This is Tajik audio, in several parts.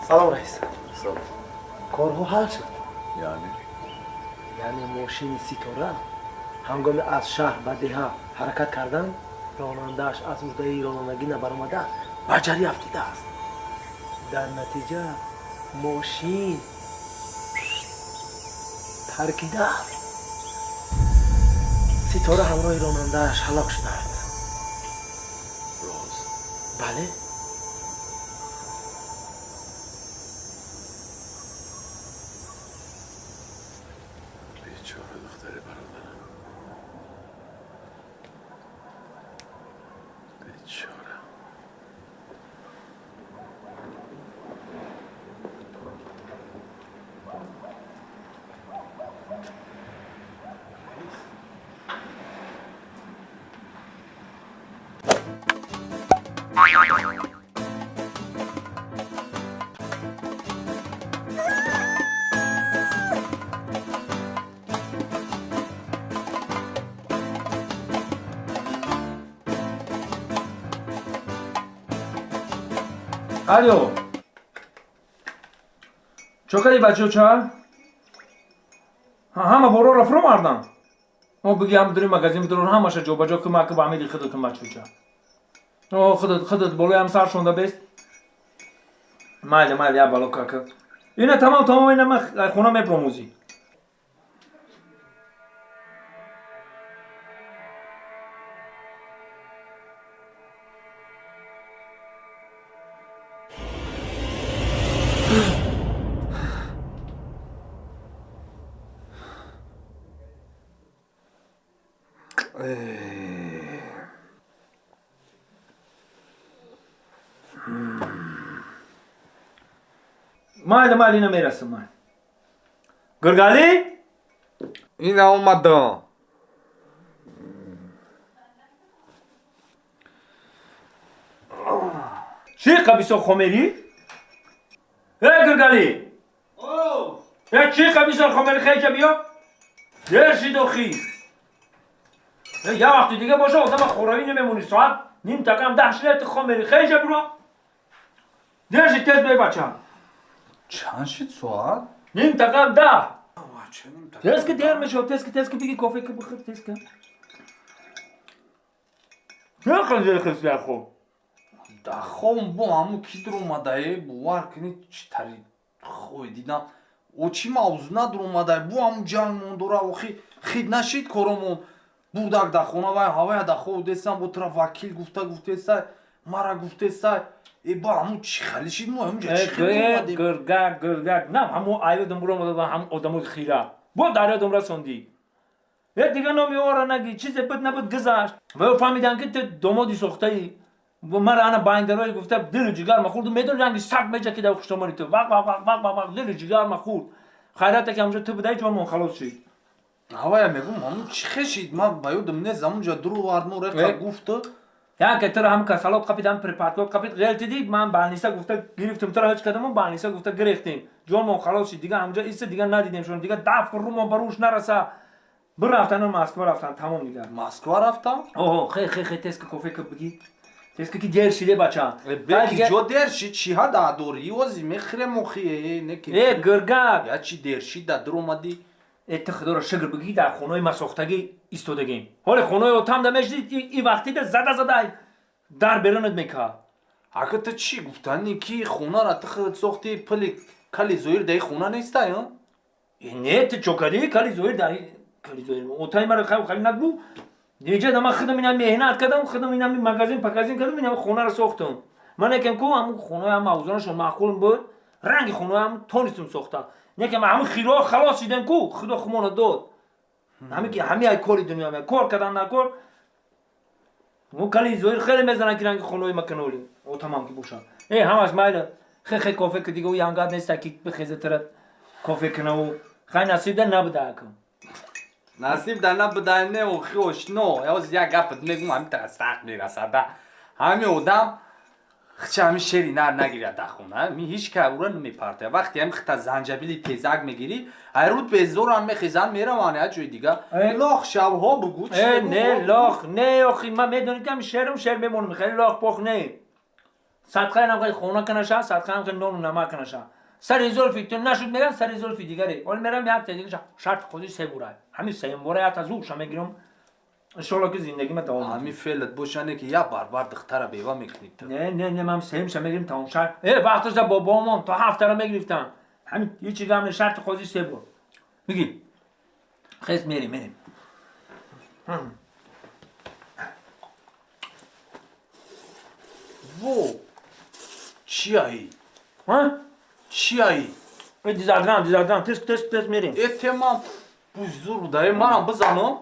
سلام رئیس. سلام. کارها حل شد. یعنی ماشین ستاره هنگام از شهر به دهه حرکت کردن راننده‌اش از مدعی رانندگی نبرآمده بجری افتیده است. در نتیجه ماشین ترکیده است. ستاره همراه راننده‌اش هلاک شده است. بله. بیچاره دختر برادرم. بیچاره. الو چوکای بچه چه؟ همه برو رفرو مردن ما بگیم داریم مغازین بدرون همشه جو بجا که مکه با عمیدی خودت بچه چه خودت بلوی هم سر شونده بیست مالی یا بلو که اینه تمام اینه من خونه میپروموزی مالی نمیرسم من گرگالی؟ این اومدم چی قبیسو خمری؟ گرگالی چی قبیسو خمری خیلی که بیا؟ درشی دو خیز یه وقتی دیگه باشه آدم خوراوی نمیمونی ساعت نیم تکم 10 شیلت خمری خیلی که برو درشی تست بای بچه هم چند شد ساعت؟ نیم تکم 10 تست که دیر میشه تست که بگی کافه که بخیر تست که نه خیلی خیلی خوب дахом бо ҳамун ки dur омадаe бовар кунӣ чӣ тари хой дидам о чӣ мавзӯ надур омадаe бо ҳамун ҷангмон дора охи хид нашид коромон бурдак да хона вай ҳавая да хо десам бо тара вакил гуфтесай мара гуфтесай ба ҳамун чӣ хали шид мо ҳамунҷа чӣ хели гиргак на ҳамун айёдам буро омада ҳамун одамои хира бо дарёдам расондӣ дига номиора наги чизе буд набуд гузашт ва фаҳмидан ки ту домоди сохтаӣ мара ана байндарое гуфта дилу ҷигарма хурд медони ранги саг меҷакида хуштомони ту вақ дилу ҷигарма хурд хайрате ки ҳамҷо ту будаи ҷонмон халос шид ҳавая мегӯм ҳамун чӣ хешид ман ба ёдам нест ҳамунҷа дуру вардмо реқа гуфту яке тира ҳам касалот қапид ҳам препаратлот қапид ғелтиди ман балниса гуфта гирифтим тира ҳеҷ кадамон балниса гуфта гирифтем ҷонмон халос шид дига ҳамҷа иса дига надидем шон дига даф румон ба рӯш нараса бирафтан москва рафтан тамом дига москва рафтам хе теска кофека бигӣ теска ки дер шиде бача ҷо дер шид чиҳа дадори ози мехире мохие неки гиргак я чӣ дер шид да дур омадӣ ти худоро шукр бигӣ дар хонаи масохтагӣ истодагем ҳоли хонаи отам да мешидӣ и вақтида зада дар берунат мекард ака ту чӣ гуфтанӣ ки хонара ту худ сохтӣ пули кали зоир даи хона нестай не ту чокарӣ кали зоир даи кали зоир отаи мара хали нагӯ неҷада ман худам инам меҳнат кардам худам инам магазин кардам инам хонаро сохтам ман якам ку ҳамун хонаи ҳам мавзунашон маъқул буд ранги хонаи ҳам тонистам сохта некам ҳамин хироҳ халос шидем ку худо хумона дод ҳамин ки ҳамияи кори дунё меяд кор кардан накор кали зоир хеле мезанад ки ранги хонаи маканоли отамам ки бошад ҳамаш майла хе кофе ки дига янгад неста ки бихеза тара кофе кунаву хай насибда набуда акам насиб да набудай не охи ошно ёз як гапат мегум ҳамин тара сахт мерасада ҳамин одам хчи ҳамин шери нар нагирад дар хона ми ҳеҷ ка ура намепартая вақте ҳамин хита занҷабили тезак мегирӣ айруд безоран мехезан мераван я ҷои дига лох шавҳо бугу не лох не охи ман медонӣ ки ҳамин шерам шер мемонам хеле лох пох не صدقه هم که خونه کنشه صدقه هم که نون و نمک کنشه سر زلفی تو نشد میگن سر زلفی دیگره ولی میرم یک تا دیگه شرط خودی سه بوره همین سه بوره یا تا زورش میگیرم انشالله که زندگی من تمام همین فعلت باشنه که یا بار دختر بیوه میکنید تو نه من سه شم میگیرم تمام شد وقتش دا بابامم تا 7 تا میگرفتم همین یه چیزی هم شرط خودی سه بور میگی خیس میریم وو چیایی؟ ها چیایی؟ دیزادگان تست میریم اتمام بزرگ داره منم بزنم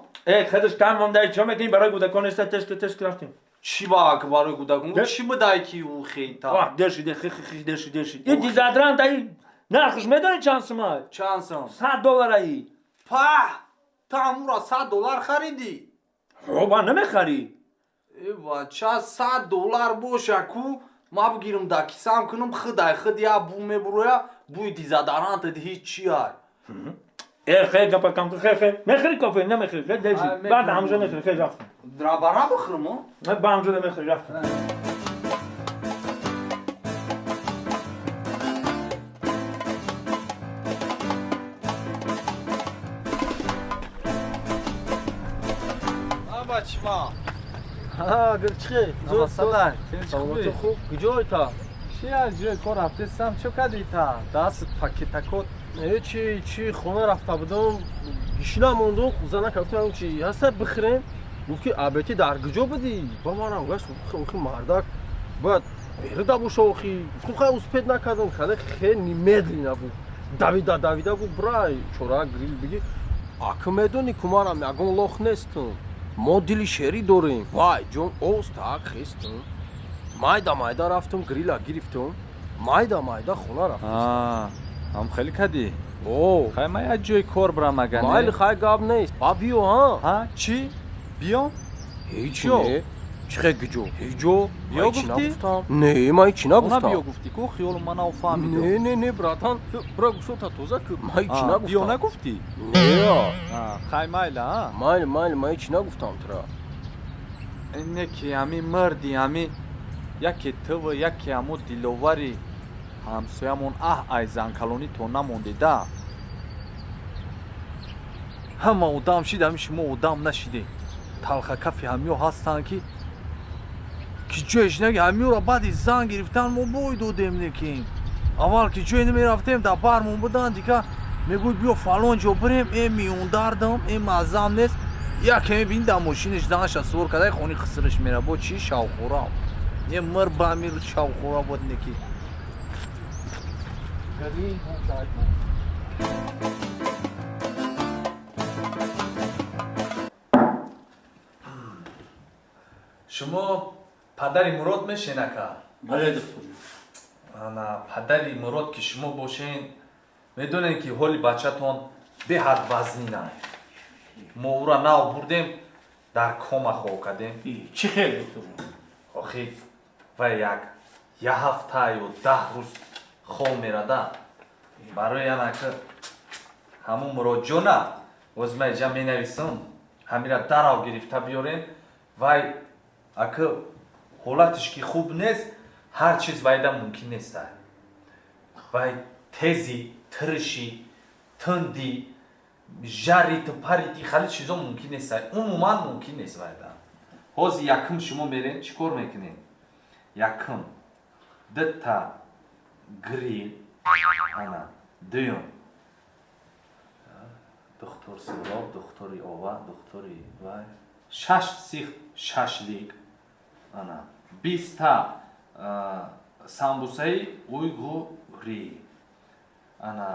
خودش تمام داری چه میکنی برای کودکان است تست رفتیم چی با که برای کودکان چی بدای کی او خیتا واه درشی این دیزادگان دایی نرخش میدونی چند سما چانسم $100 ای په تا امورا $100 خریدی با نمیخری ایوا چه $100 باشه کو ما بگیرم دا کیسام کنم خدای یا بومه برویا بوی دیزاداران تا هیچ چی های خیلی گپا کم تو خیلی میخری کافه نمیخری خیلی درشی بعد همونجا میخری خیلی رفتیم درابارا بخرم با همونجا میخری رفتیم بچما ها گرچه زود صدای تو خوب کجای تا چی جای کار رفتستم چه کردی تا دست پاکتاکوت چی خونه رفته بودم گیشینا موندم زنه گفتم چی هست بخریم گفت که البته در کجا بدی با منم گشت خو مردک بعد بردا بو شوخی گفتم خیلی اسپید نکردم خیلی نیمدلی نبود دویده گفت برای چورا گریل بگی آکه میدونی کمارم یگون لخ نیستم ما دلی شری داریم وای جون اوست تاک خیستم مایدا رفتم گریلا گرفتم مایدا خونه رفتم هم خیلی کردی او خیلی ما یه جای کار برم مگه نه مایل خیلی گاب نیست بیو ها ها چی بیام هیچ نه چه گجو هیچو بیا گفتی؟ نه ما هیچ اونا نگفتم بیا گفتی که خیال من او فهمیدم نه براتان برا گوشو تا توزه که ما هیچ نگفتم بیا نگفتی نه خیلی مایل ها مایل ما هیچ نگفتم ترا اینه که همین مردی همین یکی تو و یکی همون دیلووری همسایمون ایزن کلونی تو نمونده ده همه آدم شیده شما آدم نشیده تلخ کفی همیو هستن که جوش نگه همیو را بعد زن گرفتن ما بوی دادیم نکیم اول که جوی نمی رفتیم در برمون بودن دیگه میگوی بیا فلان جا بریم این میون دردم این مزم نیست یا کمی بین در ماشینش دانش سور کده خونی خسرش میره با چی شاوخورا یه مر با میر شاوخورا بود نکی شما پدری مراد میشه نکه؟ بله دکتر انا پدری مراد که شما باشین میدونین که حالی بچه‌تون به حد وزنی نه ما او را نو بردیم در کما خواه کردیم چی خیلی دکتر آخی و یه هفته یا 10 روز خواه میرده برای انا که همون مراجعه نه وزمه جا می نویسم همین را درو گرفته بیارین و اگه حالتش که خوب نیست هر چیز وایده ممکن نیست و تیزی ترشی تندی جری پریتی خیلی چیزا ممکن نیست عموما ممکن نیست وایده حاضر یکم شما برین چیکار میکنین یکم دتا گریل انا دوم دکتر سیراب دکتری آوا دکتری وای 6 سیخ ششلیک انا 20 تا سامبوسای اویگو گری انا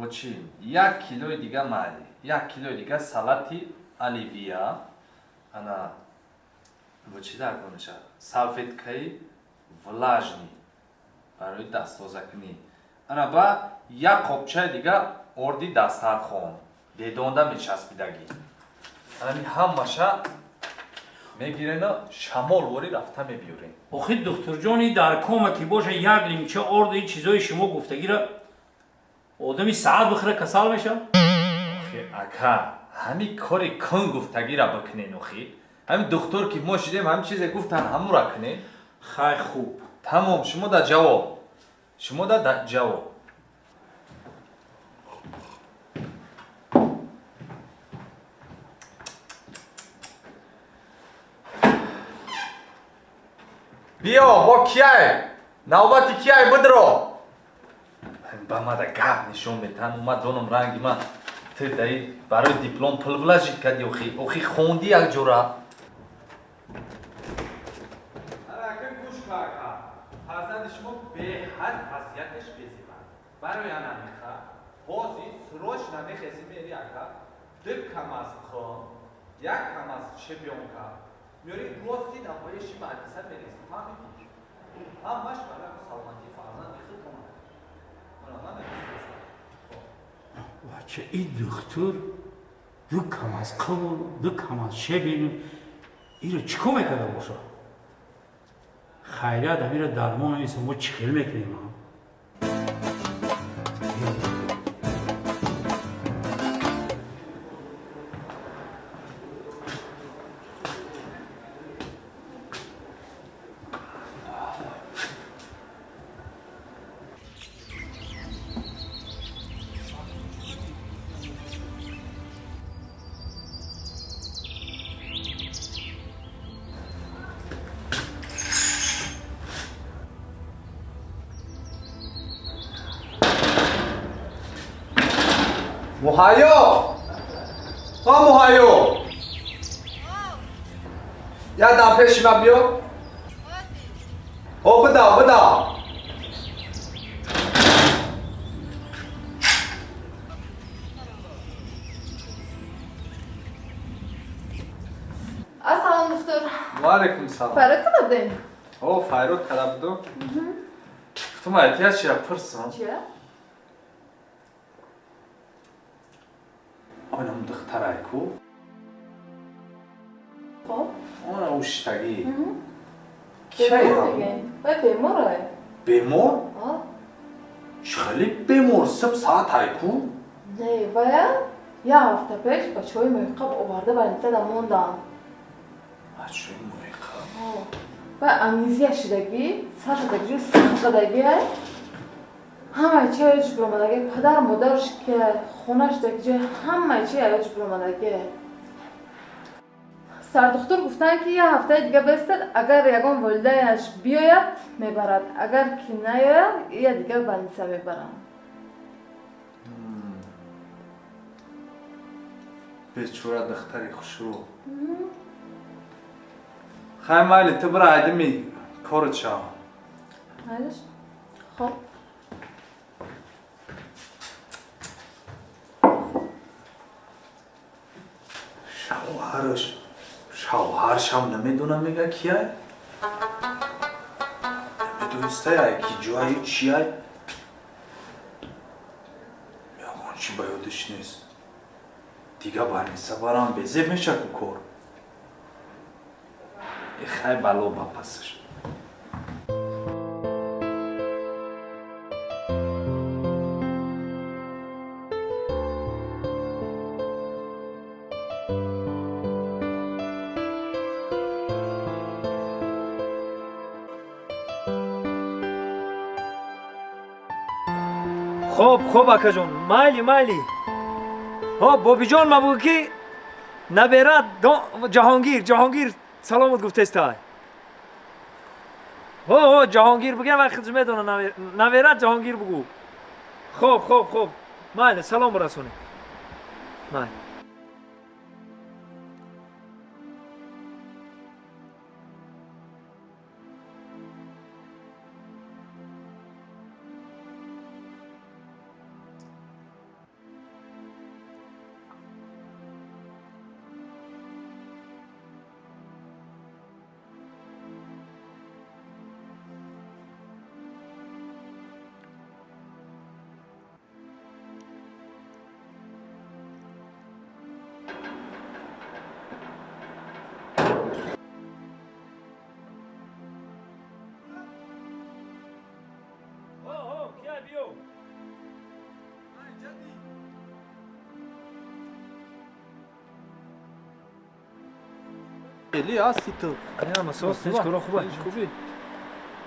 وچی 1 کیلو دیگه مالی 1 کیلو دیگه سالتی الیویا انا وچی در کنشه سالفیتکای ولاژنی برای دستوزکنی انا با 1 قبچه دیگه اردی دسترخوان بدونده میچسبیدگی انا همشه میگیرین شمال وری رفته میبیورین آخه دکتر جانی در کمکی باشه یک لیمچه آرد این چیزای شما گفتگی را آدمی ساعت بخره کسال میشه آخه اکا همین کاری کن گفتگی را بکنین آخه همین دکتر که ما شدیم همین چیز گفتن همون را کنین خیلی خوب тамом, шумо да ҷавоб. Шумо да ҷавоб. биё бо кияй навбати кияй бидро ба мада гап нишон метан умад ҷонам ранги ман ту даи барои диплом пул влажид кади охи хонди якҷора аракин гӯш карка фарзанди шумо беҳад вазъияташ безиба барои анамиха ҳози срочно мехези мери ака ду камаз хон як камаз шебёнка мёри рости даҳои шимаъдиса мерезӣ фаҳмидӣ ҳамаш барои саломатии фарзанди худтон бача ин духтур ду кам аз қавл ду кам аз шебину иро чӣ кор мекарда боша хайрият амира дармон аиса мо чӣ хел мекунем муҳайё муҳайё ядам пеши ман биё бida Assalomu doktor. ва алайкум салом Farod qilib deng. о файрод када буду гуфтам эҳтиёҷ чия пурсам Chiya? онам духтарайку Xo'p. ona уштагӣ Bemor кияям degan. Voy bemor ay. бемор Ha? хеле бемор сиб саатайку Ne, voya ya hafta pesh ba choy mo'yqab ovardi больницада мондам. ачои муиқа Va amneziya shidagi, sarshadagi сахтадаги ay. Hamma choy ichib biromadagi padar modarshga xonashdagi joy hamma choy ichib biromadagi. سردختر گفتن که یه هفته دیگه بستد اگر یگان والدینش بیاید میبرد اگر که نیاید یه دیگه بندیسه میبرن бечора духтари хушрӯ хай майли ту бира айдими корот шав Hayır. خب шавҳаршам намедонам мега кияй намедонистаяй ки ҷои чияй ягон чи ба ёдиш нест дига барниса барам безеб мешаку кор хай бало ба пасаш خب акаҷон майли бобиҷон ма бугӯ ки наберат ҷаҳонгир саломат гуфтестай ҷаҳонгир бугем вақт хизм медона наберат ҷаҳонгир бугӯ хоб майли салом расонед майли خیلی هستی تو مساس نیست کارا خوبه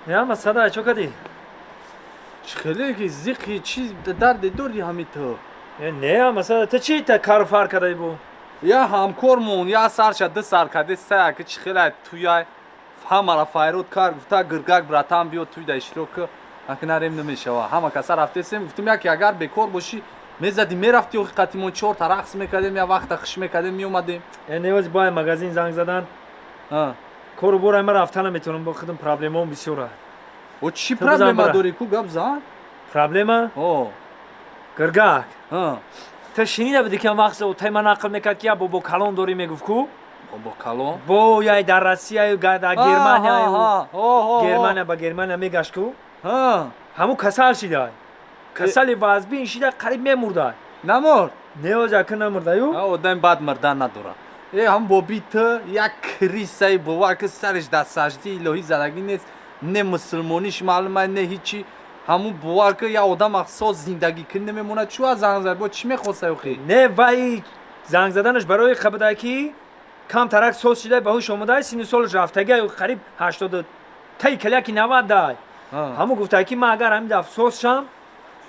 نه اما صدا چوکدی خیلی زیقی چیز درد دوری همی تو نه اما صدا تو چی تا کار فار کردی بو یا همکارمون یا سرشد سر کده سه که خیلی توی همه فایرود کار گفته گرگک براتم بیاد توی دایشرو که اکناریم نمیشه و همه کسا رفته سیم گفتم یا که اگر بکار باشی میزدی میرفتی و حقیقتیمون چهار تا رقص میکردیم یا وقت خش میکردیم میومدیم نیاز با مغازین زنگ زدن کارو برای من رفتن نمیتونم با خودم پرابلمام بسیاره و چی تو بزن پرابلم برا. داری کو گپ زن پرابلم او گرگک ها تو شنیده بودی که وقت او تایما نقل میکرد که با کلون داری میگفت کو با کلون با یا در روسیه یا در گرمانیا گرمانیا با گرمانیا میگشت کو ها همو کسل شده کسل وازبین شده قریب میمرده نمرد نیاز اکن نمرده یو آدم بعد مردن نداره هم با بیت یک کریسای بوار که سرش در سجدی الهی زدگی نیست نه مسلمانیش معلومه نه هیچی همون بوار که یا آدم اخصاص زندگی کنه نمیمونه چو از زنگ زد با چی میخواسته اوخی نه وای زنگ زدنش برای خبردکی کم ترک سوس شده بهوش اومده سینی سالش رفتگی قریب 80 تا کلیکی 90 دای همو گفته که من اگر همین افسوس شم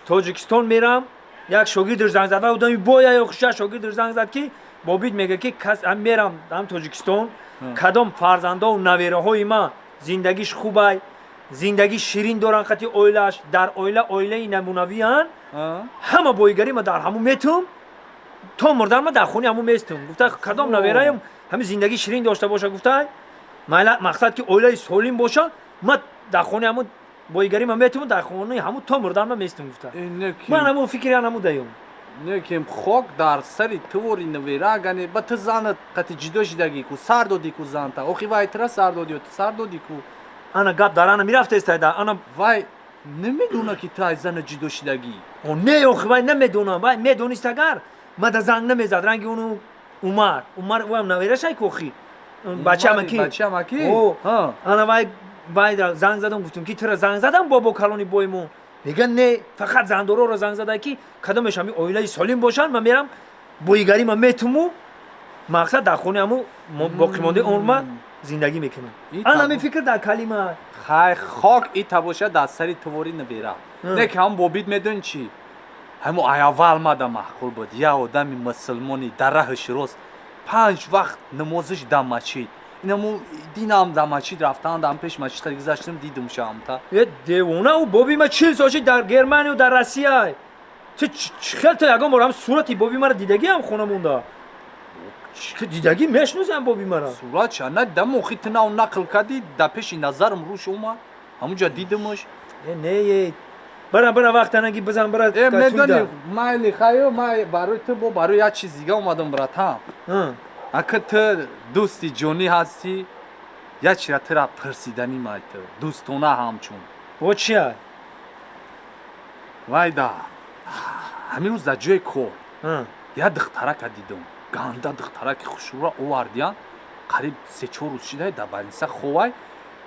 تاجیکستان میرم یک شاگرد زنگ زده بودم باید یا خوشه شاگرد زنگ زد که بابید میگه که کس هم میرم هم تاجیکستان کدام فرزنده و نویره های ما زندگیش خوبه زندگی شیرین دارن خطی اویلش در اویله نمونوی هن همه بایگری ما در همون میتون تا مردن ما در خونی همون میستم گفته کدام نویره هم همین زندگی شیرین داشته باشه گفته مقصد که اویله سالم باشه ما در خونی همون بایگری ما میتون در خونی همون تا مردن ما میستم گفته من همون فکری همون دایم نه که خوک در سری توری نویره گنی با تو زن قطع جدا شدگی کو سر دادی کو زن تا اوخی وای ترا سر دادی و سر دادی کو انا گپ دارن میرفته استایده انا وای نمیدونه که تو از زن جدا شدگی او نه اوخی وای نمیدونم وای میدونیست اگر ما در زنگ نمیزد رنگی اونو عمر و هم نویره شای کوخی بچه هم کی او انا وای زنگ زدم گفتم که ترا زنگ زدم بابا کلونی بایمون میگن نه فقط زندورا رو زنگ زده که کدامش همی اویله سالم باشن من میرم بایگری من میتومو مقصد در خونه همو باقی مانده اون زندگی میکنم انا می فکر در کلمه خای خاک ای تباشه در سری توری نویره نه که هم بابید میدون چی همو اول ماده محقول بود یا آدمی مسلمانی در راهش راست 5 وقت نمازش در مسجد اینمو دینم در مسجد رفتن دم پیش مسجد گذاشتم دیدم شام تا دیوونه او بابی ما چیز ساچی در گرمانی و در روسیه چه خیلی تا یگان بارم صورتی بابی مرا دیدگی هم خونه مونده که دیدگی میشنوزم بابی مرا صورت چنه دم خیت نو نقل کردی در پیش نظرم روش اومد همونجا دیدمش نه برا وقت نگی بزن برا میدونی مایلی خیو ما برای تو با برای یه چیز دیگه اومدم برات ها اگه تو دوستی جونی هستی یا چرا ترا پرسیدنی مایت دوستونه همچون و چیه وایدا همین روز در جای کور یا دخترک دیدم گاندا دخترک خوشورا اووردیان قریب 3-4 روز شده در بالینسا خوای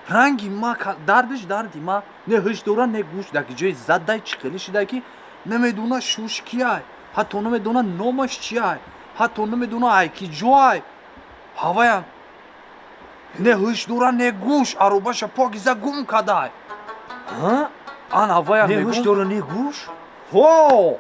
رنگی ما دردی ما نه هش دورا نه گوش در جای زده چخلی شده که نمیدونه شوش کیه حتی نمیدونه نامش چیه حتی نمیدونه ایکی جوای هوایم نه هش دورا نه گوش اروباش پاکیزه گم کدای آن هوایم نه هش دورا نه گوش هو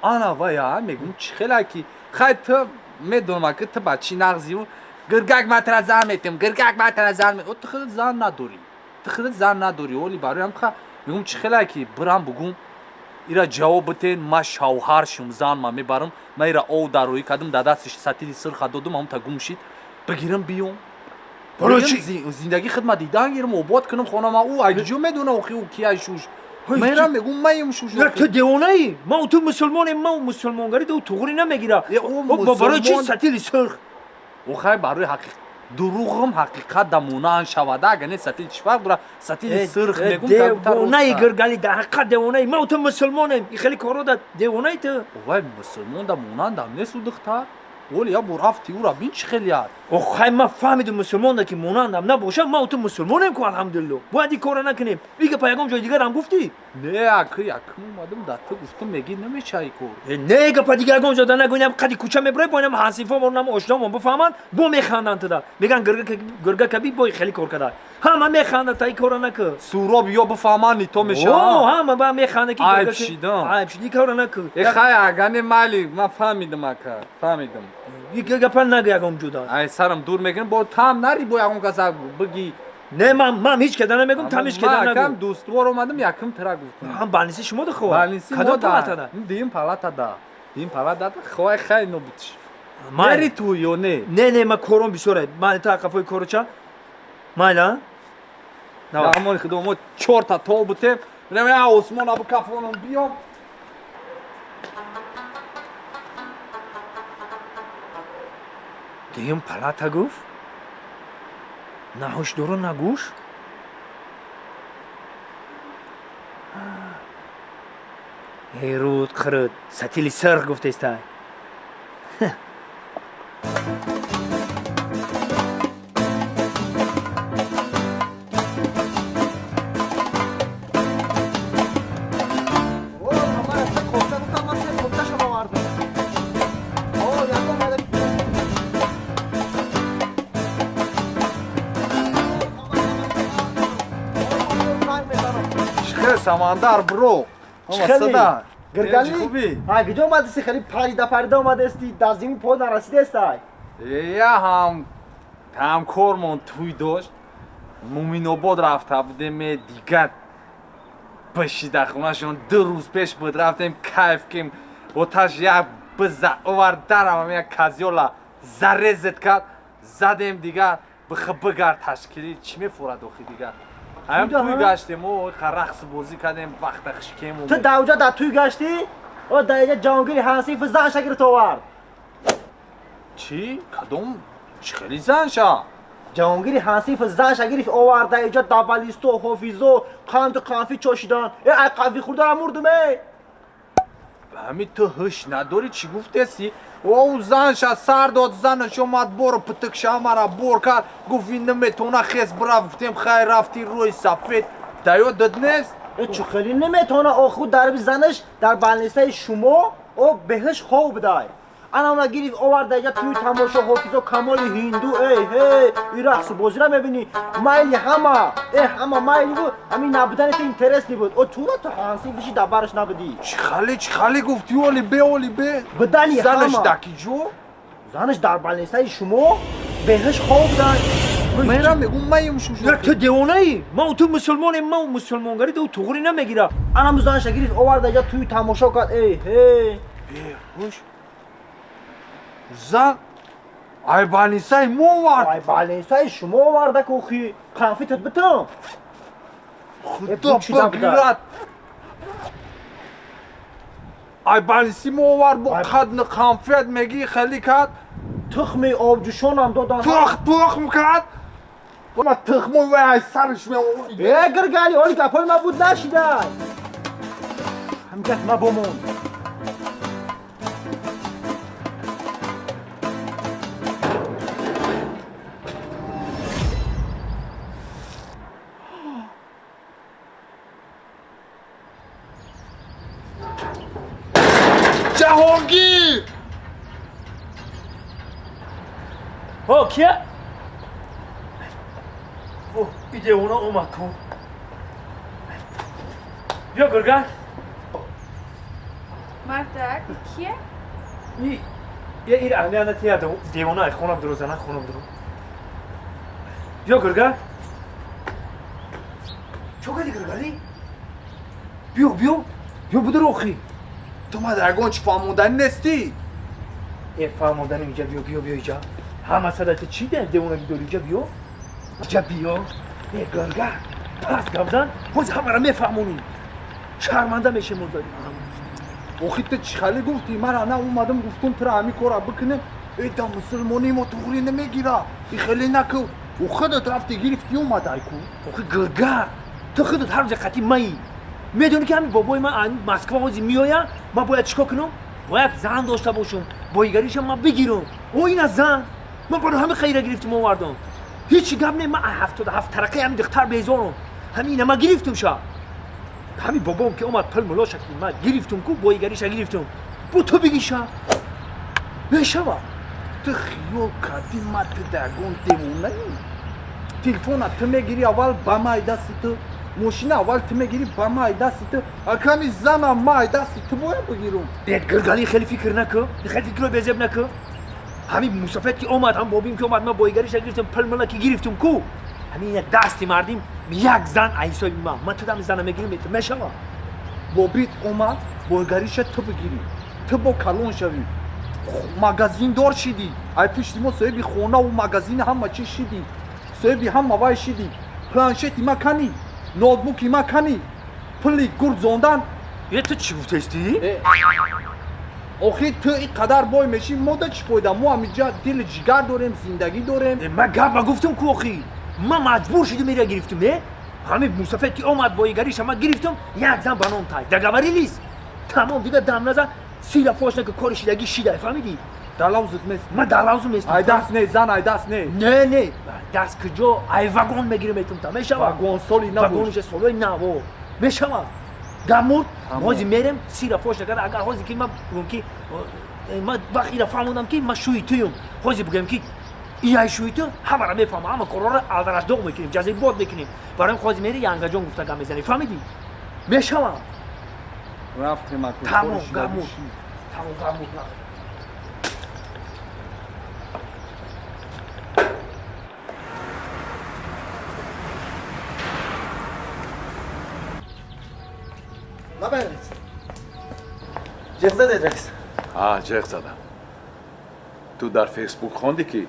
آن هوایم میگم چخلی کی خیلی تو میدونم که تو بچی نغزی و گرگک ما ترا زن میتیم گرگک ما ترا زن میتیم تو خیلی زن نداری تو خیلی زن نداری ولی برای هم که میگم چخلی کی برام بگم ایرا جواب بتین ما شوهر شم زن ما میبرم ما ایرا او داروی کدوم دادستش ساتیلی سرخ دادم هم تا گمشید بگیرم بیام برای چی زندگی خدمت دیدن گیرم آباد کنم خونه ما او اگه میدونه او کیه شوش میرم میگم مایم شوش نه تو دیوانه ای ما تو مسلمان ما مسلمانگری تو توغری نمیگیره برای چی ساتیلی سرخ او خیلی برای دروغم حقیقت دمونه شواده اگه نه ساتیل چفر برای ساتیل سرخ میگم دیوانه ای گرگلی در حقیقت دیوانه ای ما تو مسلمانیم این خیلی کارو داد دیوانه ای تو وای مسلمان دمونان دم نیست و دختر ولی یا برافتی او را بین چی خیلی هست خیلی ما فهمیدم مسلمان ده که مونندم نباشه ما تو مسلمانیم که الحمدلله باید این کارو نکنیم میگه پیغام جای دیگر هم گفتی نه یکم اومدم در تو گفتم میگی نمیشه ای کار نه گپا دیگر گم جدا نگویم قدی کوچه میبره باینم حسیفا بونم آشنام بفهمن بو میخندن تو دا میگن گرگه کبی بای خیلی کار کرده همه میخنده تا این کارو نکن سوراب یا بفهمانی تو میشه همه با میخنده که عیب شیدم. عیب شیدی کارو نکن خیلی اگانی مالی من فهمیدم اکا فهمیدم یک گپا نگو یکم جدا ای سرم دور میکنم با تام نری با یکم کسا بگی نه من هیچ کدام نمیگم تمیش کدام من نگو کم دوستوار اومدم یکم ترا گفتم هم بالنسی شما دخو بالنسی کدام پالاتا دا دیم پالاتا دا دیم پالاتا دا خواه خیلی نبودش من نری تو یا نه نه من کورم بیسوره من تا کفای کورو چا مایلا نه همون خدمت 4 تا تو بودیم نمی‌دونم عثمان ابو کفانم بیام دیم پالاتا گفت نهوش دورو نگوش هیرود خرد ستیلی سرخ گفته استای سمندر برو خیلی گرگانی خوبی کجا اومده سی خیلی پریده اومده استی دزدیمی پا نرسیده استای یا هم کارمون توی داشت مومین آباد رفته بودیم دیگر بشیده خونهشون 2 روز پیش بود رفتیم کیف کیم آتش یک بزه آورد درم یک کازیولا ذره زد کرد زدیم دیگر بگرد تشکیلی چی میفورد آخی دیگر هم توی گشتیم و رقص بازی کردیم وقت خشکیم تو دوجا در توی گشتی؟ او در اینجا جانگیری حسیف زن شگیر تو آورد چی؟ کدوم؟ چی خیلی زن شا؟ جانگیری حسیف زن شگیر آورد در اینجا دبالیستو حافظو قند قنفی چاشیدن ای قنفی خوردن هم مردمه همین تو هش نداری چی گفته سی؟ او زنش سر داد زنش اومد برو پتک شما بور کرد گفت این نمیتونه خیز برفتیم خیر رفتی روی سفید دایو داد نیست؟ چه خیلی نمیتونه آخو در زنش در بلنسه شما او بهش خوب دای انا اونا گیریف آورد اینجا توی تماشا حافظ و کمال هندو ای رقص بازی را میبینی مایلی همه مایلی بود همین نبودنت اینترستی بود او تو را تو حانسی بشی دبرش نبودی چی خالی گفتی اولی به بدنی زنش همه دکی جو؟ زنش در بلنسه شما بهش خوب دای میرم میگم مایم شوشو نه تو دیوانه ای ما تو مسلمانه ما مسلمانگری تو توغری نمیگیره انا زنش گیریف آورد اینجا توی تماشا کرد خوش زن ای بانیسای مو ورد ای بلنسه شما آورده که اوخی قنفی تد بتم خدا بگیرد ای بانیسی مو ورد با قدن قنفیت میگی خیلی کرد تخمی آبجوشان هم دادن تخم کرد ما تخمو و ای سرش می گرگلی حالی گپای ما بود نشیده هم گفت ما بمون جهانگیر ها کیا او ایده اونا اومد کن بیا گرگان مردک کیه؟ یه ایر اهمیانتی هست دیوانه خونم درو زنه خونم درو بیا گرگان چو گلی گرگانی؟ بیا بدر اخی تو ما درگان چی فهموندن نستی؟ ای فهموندن اینجا بیا اینجا همه صدت چی ده دیوانه بیدار اینجا بیا ای گرگان پس گفزن باز همه را میفهمونی شرمنده میشه مرداری آخی تو چی خالی گفتی من انا اومدم گفتم ترا همی کارا بکنم ای تا مسلمانی ما توغری نمیگیره ای خیلی نکو او خودت رفتی گرفتی اومد ایکو آخه گرگان تو خودت هر روز خطی مایی میدونی که همین بابای من مسکو بازی میآید من باید چیکار کنم باید زن داشته باشم بایگریش من بگیرم او این از زن من برای همه خیره گرفتم آوردم هیچ گپ نه من 77 ترقه همین دختر بیزارم همین ما گرفتم شا همین بابام که اومد پل ملا شکل من گرفتم کو بایگریش گرفتم بو تو بگی شا نشوا تو خیال کردی مت درگان دیوونه телефона ту мегири аввал ба май дасти ту мошина аввал ту мегири ба май дасти ту акани зана май дасти ту бояд бигирум گرگالی خیلی فکر نکن خیلی فکر رو بزب نکن همین مسافت که اومد هم بابیم که اومد ما بایگریش گرفتم پلملا که گرفتم کو همین یک دستی مردیم یک زن عیسای من تو دم زنم میگیرم بیت میشم бобит омад бойгариша ту бигирӣ ту бо калон шавӣ магазиндор шидӣ ай пишти мо соҳиби хонаву магазини ҳама чӣ шидӣ соҳиби ҳама вай шидӣ планшети ма канӣ ноутбуки ма канӣ пули гурд зондан یه تو چی گفتستی؟ охир ту ин қадар бой мешӣ мо да чӣ фоида мо ҳаминҷа дили ҷигар дорем зиндагӣ дорем من گپ ما گفتم کو آخی من مجبور شدم میره گرفتم نه همین مسافت که اومد بایگریش هم گرفتم یک زن بنام تای دگوری لیست تمام دیگه دم نزن سیلا فاش نکه کار شیدگی шида فهمیدی؟ далавзут нест من دلازم نیستم ай даст не зан ай даст не نه نه دست کجا ای واگن میگیرم ایتون تا میشم вагон соли набуд واگنش سولوی نبو میشم گمود موزی میرم سیلا فاش نکرد اگر حوزی که من بگم که من وقتی را فهموندم که من شوی تویم حوزی بگم که ای شوی تو همه را میفهمم همه کارا را الدرش دوغ میکنیم جزای باد میکنیم برایم خوازی میری ینگا جان گفته گم میزنی فهمیدی؟ میشم рафтем аку تمام گمود تمام گمود نبرید جغ زدید رئیس جغ زدم تو در فیسبوک خوندی که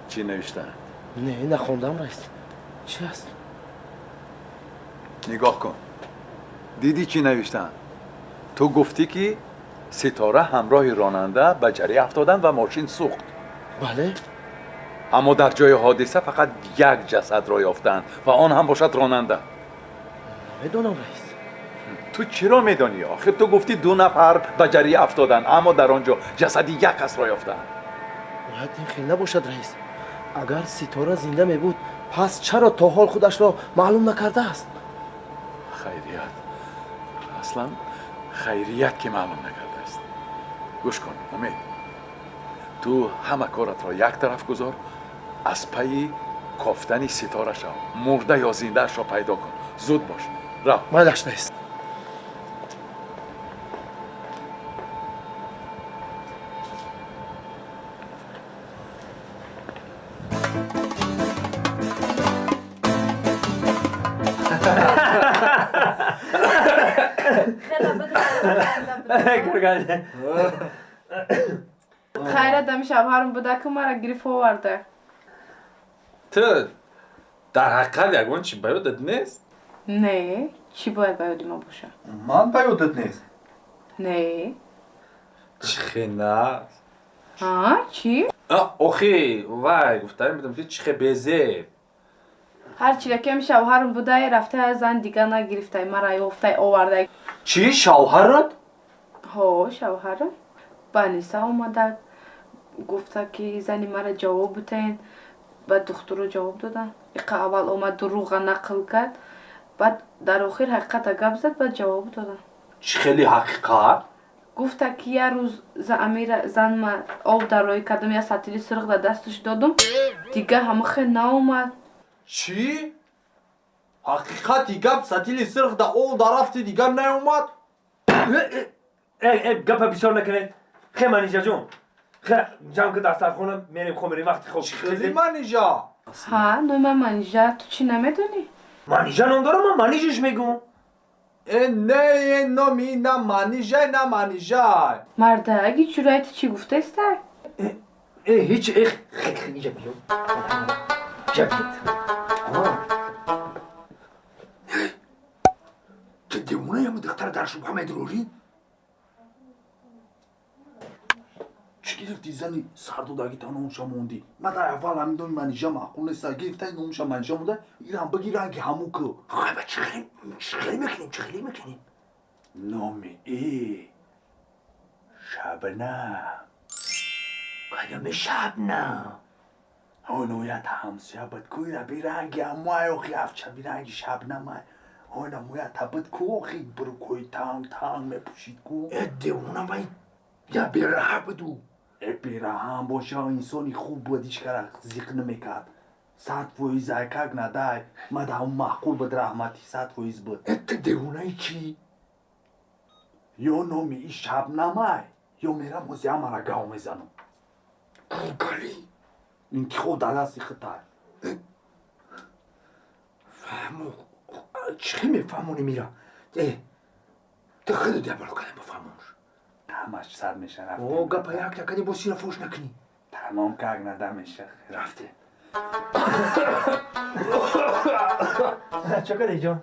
چی نوشتن نه نخوندم رئیس چی هست؟ نگاه کن دیدی چی نوشتن تو گفتی که ستاره همراه راننده به جریه افتادن و ماشین سوخت بله اما در جای حادثه فقط یک جسد را یافتند و آن هم باشد راننده میدونم رئیس تو چرا میدانی آخه تو گفتی 2 نفر به جریه افتادن اما در آنجا جسدی یک کس را یافتند باید این خیلی نباشد رئیس اگر ستاره زنده می بود پس چرا تا حال خودش را معلوم نکرده است خیریت اصلا خیریت که معلوم نکرده است گوش کن امید تو همه کارت را یک طرف گذار از پی کافتن ستاره شو مرده یا زنده اش را پیدا کن زود باش را مایلش رئیس گرگالی خیرت دمی شوهرم بوده که مرا گریف آورده تو در حقیقت یگان چی به یادت نیست نه چی باید به یاد ما باشه من به یادت نیست نه چی نه ها چی آخی وای گفتم بدم که چی بزه هر چی که شوهرم بوده رفته از زن دیگه نگرفته مرا یافته آورده چی شوهرت ها شوهرم بانیسا اومده گفته که زنی مرا جواب بتین بعد دختر رو جواب دادن اقا اول اومد دروغ نقل کرد بعد در آخر حقیقت گپ زد بعد جواب دادن چی خیلی حقیقت گفته که یه روز امیر زن ما آب در روی کردم یه سطیلی سرق در دستش دادم دیگه همه خیلی ناومد چی حقیقتی گپ ستیلی سرخ در اول در رفتی دیگر نیومد ای گپ بسیار نکنید خیلی منیجا جون خیلی جمع که دستر خونه میریم خمریم وقتی خوب خیلی منیجا ها نوی منیجا تو چی نمیدونی؟ منیجا نام دارم من منیجش میگم نه نامی نه منیجا مرده اگه جورایت چی گفته است؟ هیچ خیلی جبیو جبید تو دیونه یا دختر در شبه همه دروری؟ چی گرفتی زنی سردودگی تا نومشا موندی من در اول همین دوی منیجا معقول نیست گرفتن نومشا منیجا مونده ایران بگیرن که همون که خیلی چه خیلی میکنیم نامی ای شبنم کدام شبنم هنویت همسیه بد کوی را بیرنگی همه اوخی افچه بیرنگی شبنم هنو مویت بد کو اوخی برو کوی تانگ میپوشید کو دیونه باید یا بیره بدو بیره هم باشه انسانی خوب بودیش کرد زیق نمیکرد 100% ай как надай. Мада маъқул буд раҳмати 100% буд. Ты девунаи чӣ? Ё номи и Шабнамай, ё мерам ози ҳамара гав мезанам. Гургали. Интихоб дар дасти хитай. Фаҳмо. Чӣ мефаҳмонӣ мира? Ты хеле дебало кардем ба фаҳмош. Ҳамаш сар меша рафтем. О, гапа як накани бо сина фош накунӣ. Тамом как нада меша. Рафтем. چکاری جان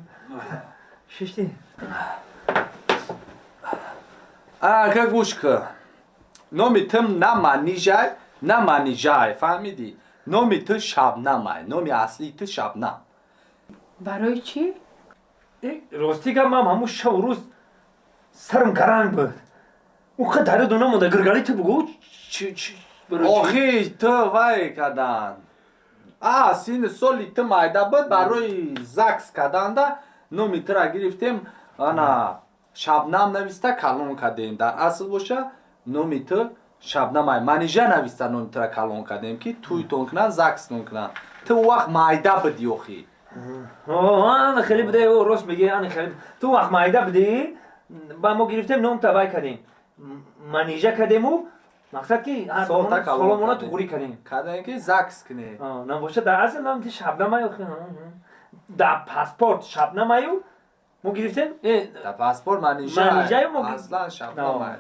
ششتی Ака гӯш кӣ. Номи тим на манижай, на манижай. Фаҳмидӣ? Номи ту Шабнамай. Номи аслии ту Шабнам. барои чӣ? راستی که من همون شب و روز سرم گرنگ بود اون خود داره دونه مونده گرگلی تو بگو چی برای چی؟ Охи ту вай кадан. Сини соли ту майда буд барои ЗАГС каданда номи тура гирифтем. Ана Шабнам нависта калон кадем. Дар асл боша номи ту Шабнамай. Манижа нависта номи тура калон кадем ки туйтон кунан ЗАГСтон кунан. Ту вақт майда будӣ охи. آن خیلی بده او راست میگه آن خیلی تو وقت مایده بودی با ما گرفتیم نام تبای کردیم منیجه کردیم و مقصد که سالمونا تو غوری کردیم کردیم که ЗАГС کنه. نه باشه در اصل نام تی شبنمه در پاسپورت شبنمه ما گرفتیم در پاسپورت منیجه ما اصلا Шабнамай.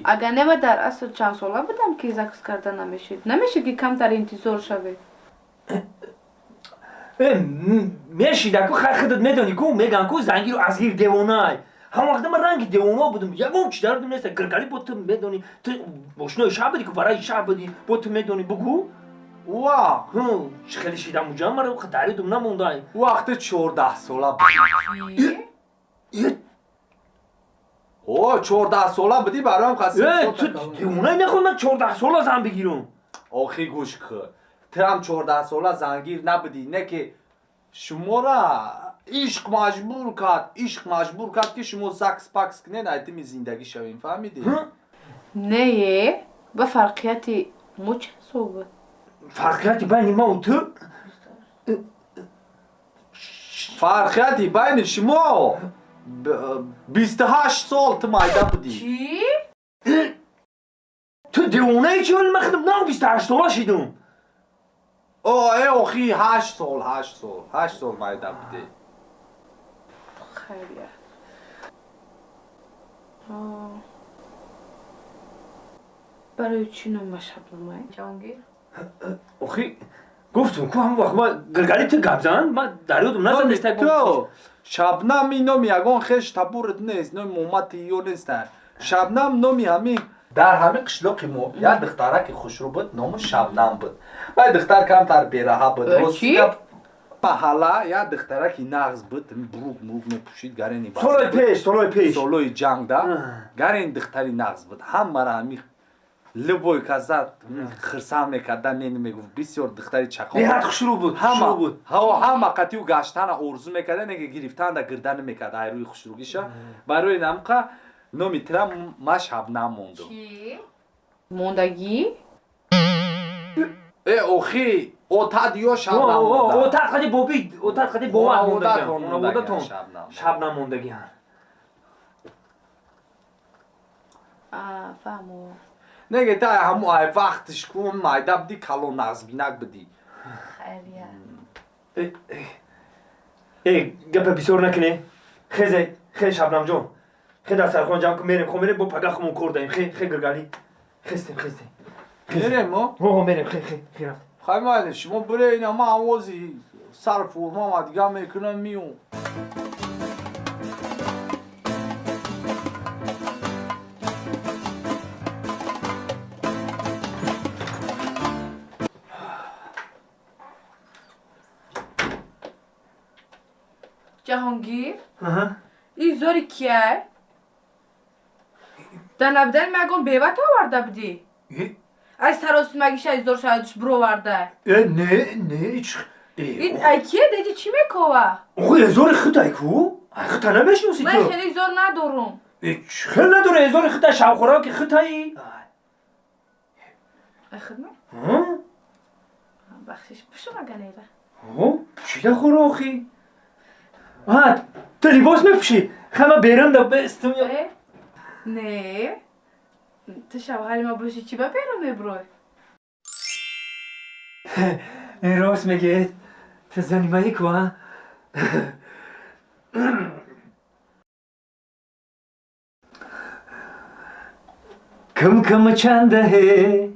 агар нема дар асл чанд сола будам ки закс карда намешид намешид ки камтар интизор шавед میشیده که خیلی خودت میدونی که میگن که زنگی رو از گیر دیوانه هم وقت من رنگ دیوانه بودم یکم چی دردم نیست گرگلی بود تو میدونی تو باشنای شب بودی که برای شب بودی بود تو میدونی بگو وا چه خیلی شیدم اونجا مرا خطری دوم نمونده وقت 14 ساله بودی. اوه 14 ساله بودی برایم خاصی تو دیوانه نخواد من 14 ساله زن بگیرم آخی گوش که ترم 14 ساله زنگیر نبودی نه که شما را عشق مجبور کرد که شما زکس پکس کنین ایتمی زندگی شوین فهمیدی؟ نه با فرقیتی مو چه صحبت فرقیتی بین ما و تو فرقیتی بین شما 28 سال تو مایده بودی. چی؟ تو دیوانه ای چی ولی من خودم نه 28 ساله شیدم اوه اخی 8 سال مایده بودی. خیلیه برای چی نام شبنمه جانگیر؟ آخی گفتم که هم وقت ما گرگلی تو گب زن من دریادم نزن نیسته تو شبنم این نومی اگان خیش تبورت نیست نومی مومتی یو نیستن شبنم نومی همین در همین قشلوقی مو یا دختره که خوشرو بود نوم شبنم بود و دختر کمتر بیره بود چی؟ حالا یا دختره که نغز بود بروگ میپوشید گرینی باز سالای پیش سالای جنگ دا گرین دختری نغز بود هم مرا همین لبوی کزد خرسام میکردن نمیگفت بسیار دختری چقا نه خوشرو بود همه قطعی و گشتن ارزو میکردن نگه گرفتن دا گردن میکرد های روی خوشروگیشا برای نمقه نومی ترم ما شبنم موندم چی؟ موندگی؟ ای اوخی اوتاد یا شبنم موندم اوتاد خدی بابید اوتاد خدی بابا موندگی شبنم موندگی فهمو نگه تا همو ای وقتش کن مایده بدی کلو نغزبینک بدی خیلیه ای گپه بسیار نکنه خیلی شبنم جان خیلی در سرخان جمع کن میریم با پگخمون کردیم خیلی گرگلی خستیم میریم میریم خیلی رفت خواهی مایده شما بره این همه آوازی سر فرما ما دیگه میکنم میون جهانگیر؟ این زوری کیه؟ در نبدن مگم بیوت آورده بودی؟ از تراست مگیش از دور شایدش برو ورده نه این ای کیه دیدی چی میکوه؟ اوه ازار خود ای کو؟ خود نمیشنوسی تو؟ من خیلی زور ندارم خیلی نداره ازار خود شوخورا که خود ای؟ ای خدمه؟ بخشش بشو مگنیره او چی خورو آخی؟ تو لباس میپوشی خمه بیرم دا بستم یا نه تو شوهر ما باشی چی با بیرون میبروی این راست میگه تو زنیمایی که ها کم کم چنده ہے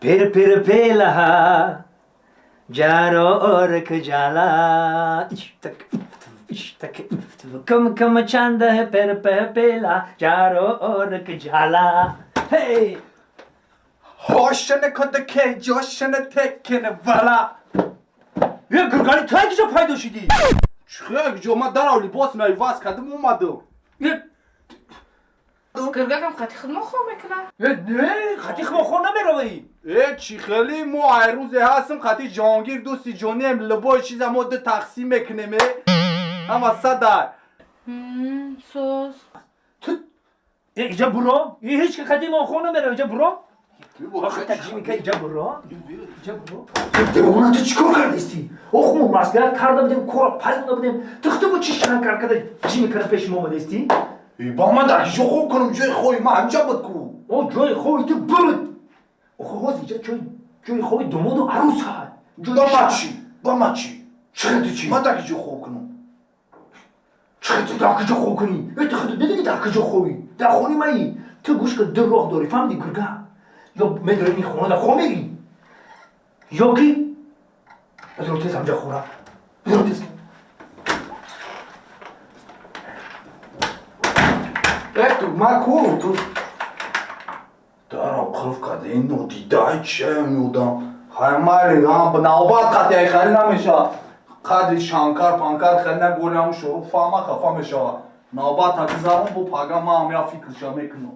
پیر پیر پیلا جارو اورک جالا کم کم چنده ہے پیر پیر پیلا جارو اورک جالا هی هاشنه کدکه جاشنه تکنه ولا یه گرگانی تو اگه جا پیدا شدی چخه جو ما در لباس میواز کردم اومدم یه گرگم خطی خود ما خواه میکنه نه خطی خما خور نمیروی چی خیلی ما هر روز هستم خطی جهانگیر دوستی جونیم لباس چیز ما ده تقسیم میکنیم اما صدر سوز اینجا برو این هیچ که خطی ما خور نمیروی اینجا برو آخه تکشیمی که اینجا برو اینجا برو دیوانه تو چیکار کردیستی؟ اخمو مسئلت کرده بودیم کورا پزنده بودیم تخته بود چی شرک کرده چی میکنه پیش ما بودیستی؟ با من در جو خوب کنم جای خوی ما همجا بود کو او جای خوی تو برد اخو باز اینجا جای خوی دومود و عروس ها با ما چی چرا تو چی؟ من در جو خوب کنم چرا تو در کجا خوب کنی؟ تو خود بدونی در کجا خوبی؟ در خونی مایی تو گوش که دو راه داری فهمیدی گرگه یا میداری این خونه در خون میری یا کی؟ بدرو تیز همجا خونه بدرو تیز تو ما کو تو دارم قلف کرده این نودیده چه میودم خیلی هم به نوبت قطعی خیلی نمیشه قدری شانکار پانکار خیلی نگولی هم شروع فهمه خفه میشه نوبت تا زمان با پاگم هم یا فکرشا میکنم